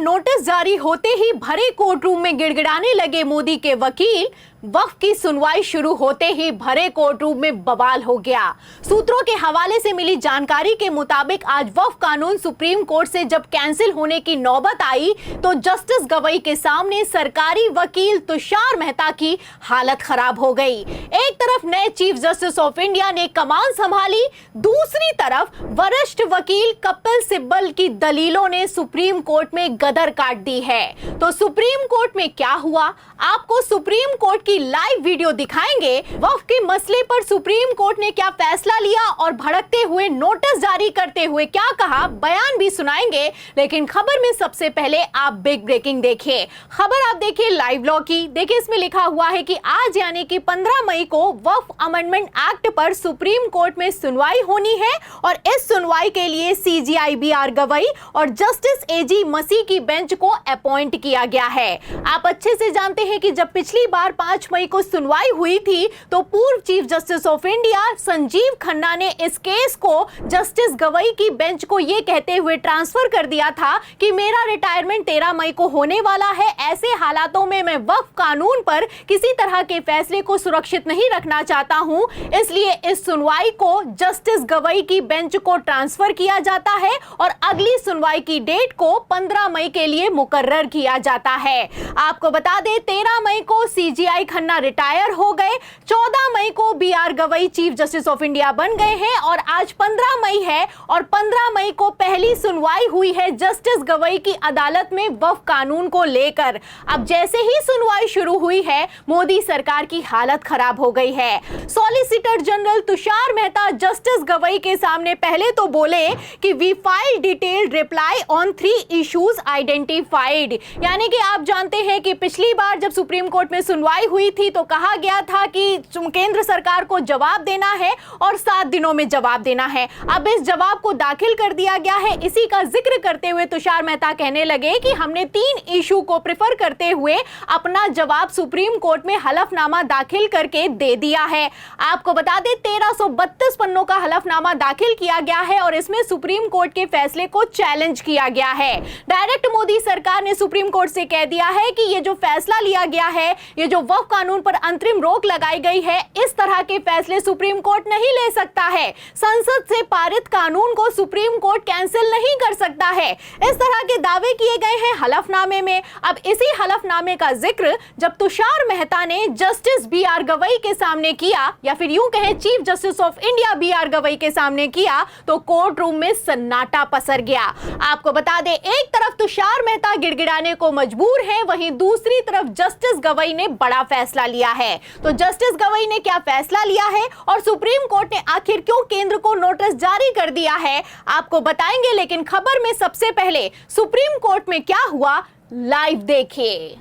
Notice जारी होते ही भरे कोर्ट रूम में गिड़गिड़ाने लगे मोदी के वकील। वक्फ की सुनवाई शुरू होते ही भरे कोर्ट रूम में बवाल हो गया। सूत्रों के हवाले से मिली जानकारी के मुताबिक आज वक्फ कानून सुप्रीम कोर्ट से जब कैंसिल होने की नौबत आई तो जस्टिस गवई के सामने सरकारी वकील तुषार मेहता की हालत खराब हो गई। एक तरफ नए चीफ जस्टिस ऑफ इंडिया ने कमान संभाली, दूसरी तरफ वरिष्ठ वकील कपिल सिब्बल की दलीलों ने सुप्रीम कोर्ट में गदर काट दी है। तो सुप्रीम कोर्ट में क्या हुआ, आपको सुप्रीम कोर्ट की लाइव वीडियो दिखाएंगे। वक्फ के मसले पर सुप्रीम कोर्ट ने क्या फैसला लिया और भड़कते हुए नोटिस जारी करते हुए क्या कहा, बयान भी सुनाएंगे। लेकिन खबर में सबसे पहले आप बिग ब्रेकिंग देखिए। खबर आप देखिए लाइव लॉ की। देखिए इसमें लिखा हुआ है कि आज यानी कि 15 मई को वक्फ अमेंडमेंट एक्ट पर सुप्रीम कोर्ट में सुनवाई होनी है और इस सुनवाई के लिए CJI BR गवई और जस्टिस AG मसी की बेंच को अपॉइंट किया गया है। आप अच्छे से जानते हैं कि जब पिछली बार 5 मई को सुनवाई हुई थी तो पूर्व chief justice of India Sanjeev Khanna ने इस केस को जस्टिस गवई की बेंच को यह कहते हुए ट्रांसफर कर दिया था कि मेरा रिटायरमेंट 13 मई को होने वाला है। ऐसे हालातों में मैं वक्फ कानून पर किसी तरह के फैसले को सुरक्षित नहीं रखना चाहता हूं, इसलिए इस सुनवाई को जस्टिस गवई की बेंच को ट्रांसफर किया जाता है और अगली सुनवाई की डेट को 15 मई के लिए मुकर्रर किया जाता है। आपको बता दें 13 मई को CJI खन्ना रिटायर हो गए, 14 मई को BR Gavai chief justice of India बन गए हैं और आज 15 मई है और 15 मई को पहली सुनवाई हुई है जस्टिस गवई की अदालत में वक्फ कानून को लेकर। अब जैसे ही सुनवाई शुरू हुई है मोदी सरकार की हालत खराब हो गई है। Solicitor general Tushar Mehta justice Gavai के सामने पहले तो बोले कि we file detailed reply on 3 issues identified, यानी कि आप जानते हैं कि पिछली बार जब सुप्रीम कोर्ट में सुनवाई हुई थी तो कहा गया था कि केंद्र सरकार को जवाब देना है और 7 दिनों में जवाब देना है। अब इस जवाब को दाखिल कर दिया गया है। इसी का जिक्र करते हुए तुषार मेहता कहने लगे कि हमने 3 इशू को प्रेफर करते हुए अपना जवाब सुप्रीम कोर्ट में हलफनामा दाखिल करके दे दिया है। आपको बता दें 1332 पन्नों का हलफनामा दाखिल किया गया है और इसमें सुप्रीम कोर्ट के फैसले को चैलेंज किया गया है। डायरेक्ट मोदी सरकार ने सुप्रीम कोर्ट से कह दिया है कि ये जो फैसला लिया गया है, ये जो वक्फ कानून पर अंतरिम रोक लगाई गई है, इस तरह के फैसले सुप्रीम कोर्ट नहीं ले सकता है। संसद से पारित कानून को सुप्रीम कोर्ट कैंसिल नहीं कर सकता है। इस तरह के दावे किए गए हैं हलफनामे में। अब इसी हलफनामे का जिक्र जब तुषार मेहता ने जस्टिस BR गवई के सामने किया, या फिर यूं कहें chief justice of India BR Gavai के सामने किया, तो कोर्ट रूम में सन्नाटा पसर गया। आपको बता दें एक तरफ तुषार मेहता गिड़गिड़ाने को मजबूर है, वहीं दूसरी तरफ जस्टिस गवई ने बड़ा फैसला लिया है। तो जस्टिस गवई ने क्या फैसला लिया है और सुप्रीम कोर्ट ने आखिर क्यों केंद्र को नोटिस जारी कर दिया है, आपको बताएंगे। लेकिन खबर में सबसे पहले सुप्रीम कोर्ट में क्या हुआ, लाइव देखिए।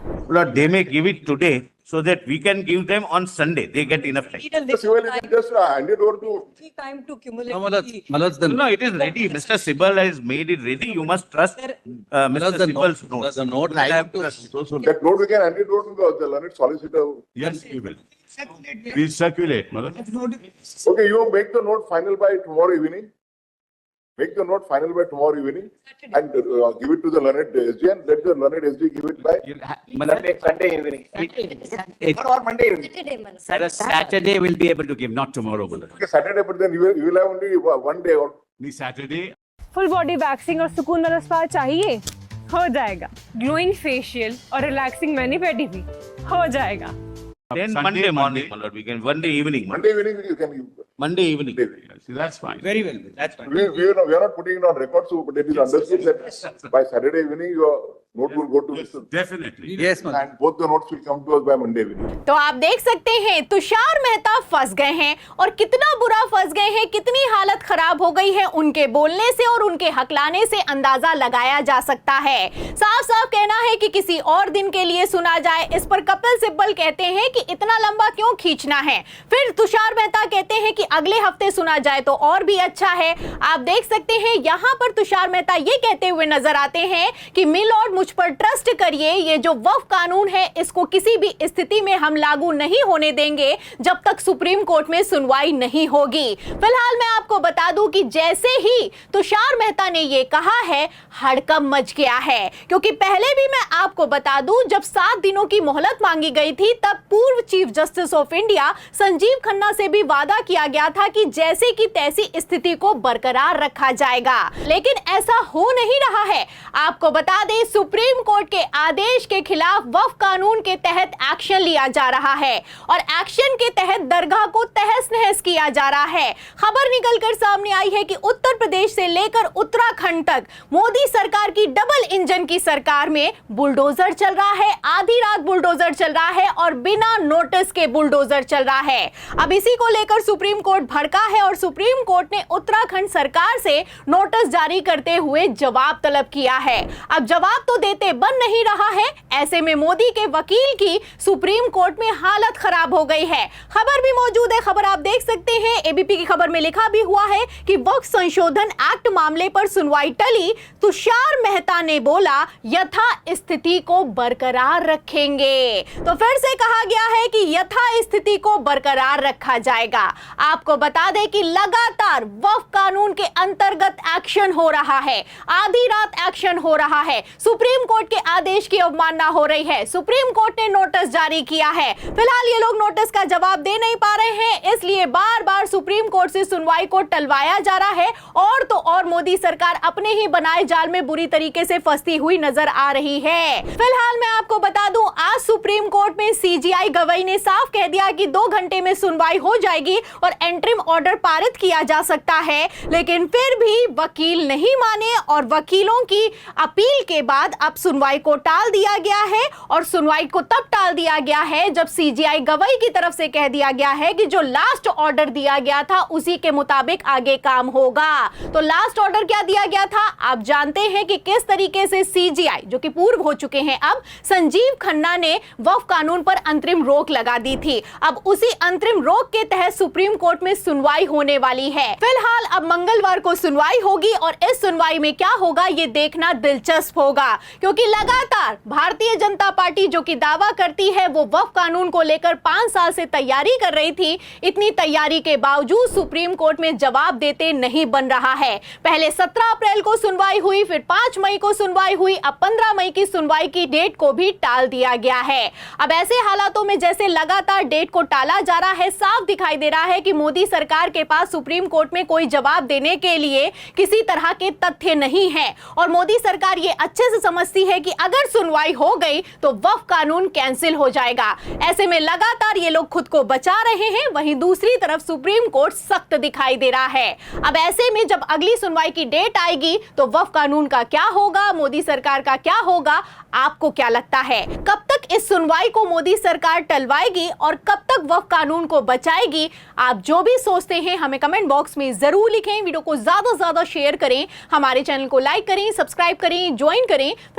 They may give it today so that we can give them on Sunday. They get enough time. Just handed over to time to accumulate. No, it is ready. Mr. Sibal has made it ready. You must trust Mr. Sibal's note. The note I have to trust. that note. We can hand it over to the learned solicitor. Yes, we will. Please circulate, mother. Okay, you make the note final by tomorrow evening. Make the note final by tomorrow evening and give it to the learned SG and let the learned SG give it by Sunday evening. Or Monday evening. Saturday will be able to give, not tomorrow. okay, Saturday, but then you will have only one day or The Saturday. Full body waxing और सुकून वाला spa चाहिए, हो जाएगा। Glowing facial और relaxing many पेडी भी हो जाएगा। Then Monday morning, mother. We can one day evening. Monday evening you can give. Monday evening. See, that's fine. Very well, that's fine. We are not putting it on record, so but it is understood that by Saturday evening your note will go to Mr. Definitely. Yes, ma'am. and both the notes will come to us by Monday evening. तो आप देख सकते हैं तुषार मेहता फंस गए हैं और कितना बुरा फंस गए हैं, कितनी हालत खराब हो गई है। उनके बोलने से और उनके हकलाने से अंदाजा लगाया जा सकता है। साफ साफ कहना है कि किसी और दिन के लिए सुना जाए। इस पर कपिल सिब्बल कहते हैं कि इतना लंबा क्यों खींचना है। फिर तुषार मेहता कहते हैं कि अगले हफ्ते सुना जाए तो और भी अच्छा है। आप देख सकते हैं यहाँ पर तुषार मेहता ये कहते हुए नजर आते हैं कि मिलॉर्ड मुझ पर ट्रस्ट करिए, ये जो वक्फ कानून है इसको किसी भी स्थिति में हम लागू नहीं होने देंगे जब तक सुप्रीम कोर्ट में सुनवाई नहीं होगी। फिलहाल मैं आपको बता दूं कि जैसे ही तुषार मेहता ने ये कहा है, हड़कंप मच गया है, क्योंकि पहले भी मैं आपको बता दूं जब 7 दिनों की मोहलत मांगी गई थी तब पूर्व chief justice of India Sanjeev Khanna से भी वादा किया गया था कि जैसे की तैसी स्थिति को बरकरार रखा जाएगा, लेकिन ऐसा हो नहीं रहा है। आपको बता दें सुप्रीम कोर्ट के आदेश के खिलाफ वक्फ कानून के तहत एक्शन लिया जा रहा है और एक्शन के तहत दरगाह को तहस नहस किया जा रहा है। खबर निकलकर सामने आई है कि उत्तर प्रदेश से लेकर उत्तराखंड तक मोदी सरकार की डबल इंजन की सरकार में बुलडोजर चल रहा है, आधी रात बुलडोजर चल रहा है और बिना नोटिस के बुलडोजर चल रहा है। अब इसी को लेकर सुप्रीम कोर्ट भड़का है और सुप्रीम कोर्ट ने उत्तराखंड सरकार से नोटिस जारी करते हुए जवाब तलब किया है। अब जवाब तो देते बन नहीं रहा है, ऐसे में मोदी के वकील की सुप्रीम कोर्ट में हालत खराब हो गई है। खबर भी मौजूद है, खबर आप देख सकते हैं। एबीपी की खबर में लिखा भी हुआ है कि वक्फ संशोधन एक्ट मामले पर सुनवाई टली, तुषार मेहता ने बोला यथा स्थिति को बरकरार रखेंगे। तो फिर से कहा गया है कि यथा स्थिति को बरकरार रखा जाएगा। आपको बता दें कि लगातार वक्फ कानून के अंतर्गत एक्शन हो रहा है, आधी रात एक्शन हो रहा है, सुप्रीम कोर्ट के आदेश की अवमानना हो रही है, सुप्रीम कोर्ट ने नोटिस जारी किया है। फिलहाल ये लोग नोटिस का जवाब दे नहीं पा रहे हैं, इसलिए बार बार सुप्रीम कोर्ट से सुनवाई को टलवाया जा रहा है और तो और मोदी सरकार अपने ही बनाए जाल में बुरी तरीके से फंसती हुई नजर आ रही है। फिलहाल मैं आपको बता दूं आज सुप्रीम कोर्ट में सीजीआई गवई ने साफ कह दिया कि 2 घंटे में सुनवाई हो जाएगी और एंटरिम ऑर्डर पारित किया जा सकता है, लेकिन फिर भी वकील नहीं माने और वकीलों की अपील के बाद अब सुनवाई को टाल दिया गया है और सुनवाई को तब टाल दिया गया है जब सीजीआई गवई की तरफ से कह दिया गया है कि जो लास्ट ऑर्डर दिया गया था उसी के मुताबिक आगे काम होगा। तो लास्ट ऑर्डर क्या दिया गया था आप जानते हैं कि किस तरीके से सीजीआई जो कि पूर्व हो चुके हैं अब संजीव खन्ना ने वक्फ कानून पर अंतरिम रोक लगा दी थी। अब उसी अंतरिम रोक के तहत सुप्रीम कोर्ट में सुनवाई होने वाली है। फिलहाल अब मंगलवार को सुनवाई होगी और इस सुनवाई में क्या होगा ये देखना दिलचस्प होगा, क्योंकि लगातार भारतीय जनता पार्टी जो कि दावा करती है वो वक्फ कानून को लेकर 5 साल से तैयारी कर रही थी, इतनी तैयारी के बावजूद सुप्रीम कोर्ट में जवाब देते नहीं बन रहा है। पहले 17 अप्रैल को सुनवाई हुई, फिर 5 मई को सुनवाई हुई, अब 15 मई की सुनवाई की डेट को भी टाल दिया गया है। अब ऐसे हालातों में जैसे लगातार डेट को टाला जा रहा है, साफ दिखाई दे रहा है कि मोदी सरकार के पास सुप्रीम कोर्ट में कोई जवाब देने के लिए किसी तरह के तथ्य नहीं है और मोदी सरकार ये अच्छे से समझती है कि अगर सुनवाई हो गई तो वक्फ कानून कैंसिल हो जाएगा। ऐसे में लगातार ये लोग खुद को बचा रहे हैं, वहीं दूसरी तरफ सुप्रीम कोर्ट सख्त दिखाई दे रहा है। अब ऐसे में जब अगली सुनवाई की डेट आएगी तो वक्फ कानून का क्या होगा, मोदी सरकार का क्या होगा, आपको क्या लगता है? कब तक इस सुनवाई को मोदी सरकार टलवाएगी और कब तक वक्फ कानून को बचाएगी? आप जो भी सोचते हैं हमें कमेंट बॉक्स में जरूर लिखें। वीडियो को ज्यादा से ज्यादा शेयर करें, हमारे चैनल को लाइक करें, सब्सक्राइब करें, ज्वाइन करें।